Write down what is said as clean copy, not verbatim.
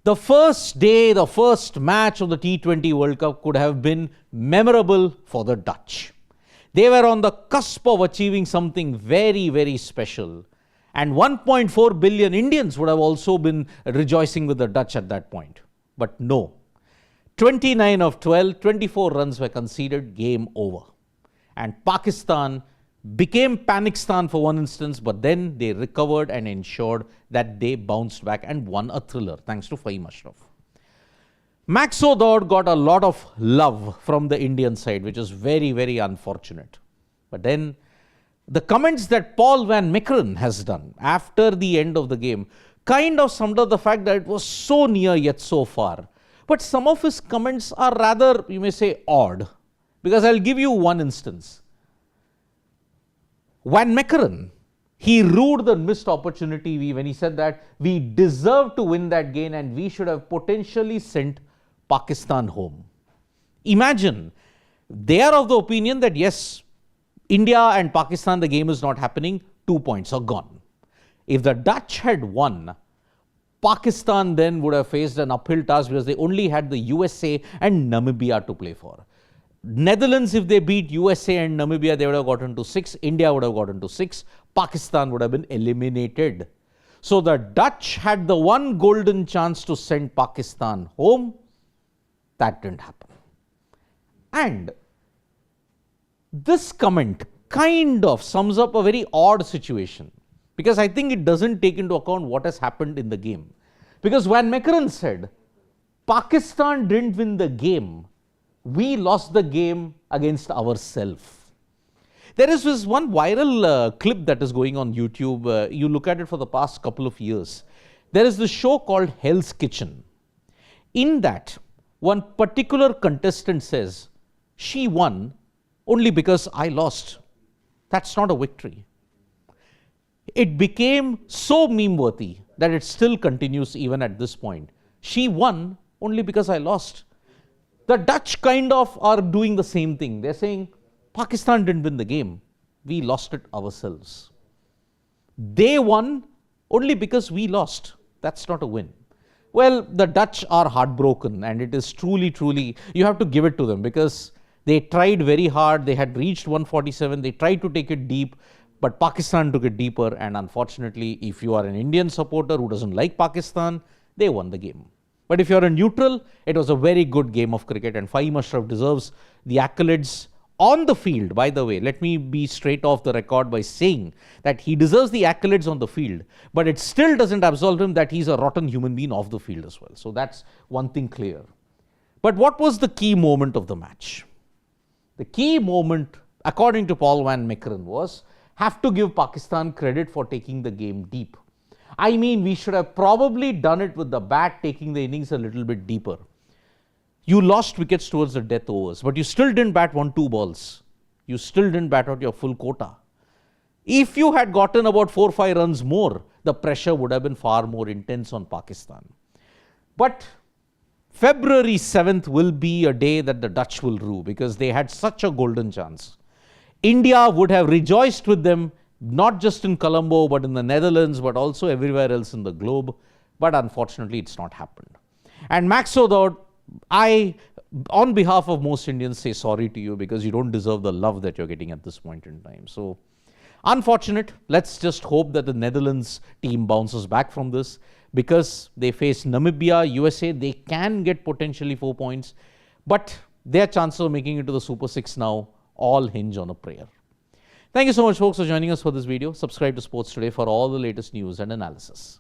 The first day, the first match of the T20 World Cup could have been memorable for the Dutch. They were on the cusp of achieving something very, very special. And 1.4 billion Indians would have also been rejoicing with the Dutch at that point. But no. 29 of 12, 24 runs were conceded, game over. And Pakistan became Panikistan for one instance, but then they recovered and ensured that they bounced back and won a thriller, thanks to Fahim Ashraf. Max O'Dowd got a lot of love from the Indian side, which is very, very unfortunate. But then the comments that Paul van Meekeren has done after the end of the game kind of summed up the fact that it was so near yet so far. But some of his comments are rather, you may say, odd. Because I'll give you one instance. Van Meekeren, he rued the missed opportunity when he said that we deserve to win that game and we should have potentially sent Pakistan home. Imagine, they are of the opinion that yes, India and Pakistan, the game is not happening, 2 points are gone. If the Dutch had won, Pakistan then would have faced an uphill task because they only had the USA and Namibia to play for. Netherlands, if they beat USA and Namibia, they would have gotten to 6. India would have gotten to 6. Pakistan would have been eliminated. So the Dutch had the one golden chance to send Pakistan home. That didn't happen. And this comment kind of sums up a very odd situation, because I think it doesn't take into account what has happened in the game. Because Van Meekeren said, Pakistan didn't win the game. We lost the game against ourselves. There is this one viral clip that is going on YouTube. You look at it for the past couple of years. There is this show called Hell's Kitchen. In that, one particular contestant says, she won only because I lost. That's not a victory. It became so meme-worthy that it still continues even at this point. She won only because I lost. The Dutch kind of are doing the same thing. They're saying, Pakistan didn't win the game. We lost it ourselves. They won only because we lost. That's not a win. Well, the Dutch are heartbroken, and it is truly, truly, you have to give it to them, because they tried very hard. They had reached 147. They tried to take it deep, but Pakistan took it deeper. And unfortunately, if you are an Indian supporter who doesn't like Pakistan, they won the game. But if you're a neutral, it was a very good game of cricket, and Fahim Ashraf deserves the accolades on the field. By the way, let me be straight off the record by saying that he deserves the accolades on the field, but it still doesn't absolve him that he's a rotten human being off the field as well. So that's one thing clear. But what was the key moment of the match? The key moment, according to Paul van Meekeren, was have to give Pakistan credit for taking the game deep. I mean, we should have probably done it with the bat, taking the innings a little bit deeper. You lost wickets towards the death overs, but you still didn't bat 1-2 balls. You still didn't bat out your full quota. If you had gotten about 4-5 runs more, the pressure would have been far more intense on Pakistan. But February 7th will be a day that the Dutch will rue, because they had such a golden chance. India would have rejoiced with them, not just in Colombo, but in the Netherlands, but also everywhere else in the globe. But unfortunately, it's not happened. And Max O'Dowd, I, on behalf of most Indians, say sorry to you, because you don't deserve the love that you're getting at this point in time. So, unfortunate. Let's just hope that the Netherlands team bounces back from this, because they face Namibia, USA. They can get potentially 4 points, but their chances of making it to the Super 6 now all hinge on a prayer. Thank you so much, folks, for joining us for this video. Subscribe to Sports Today for all the latest news and analysis.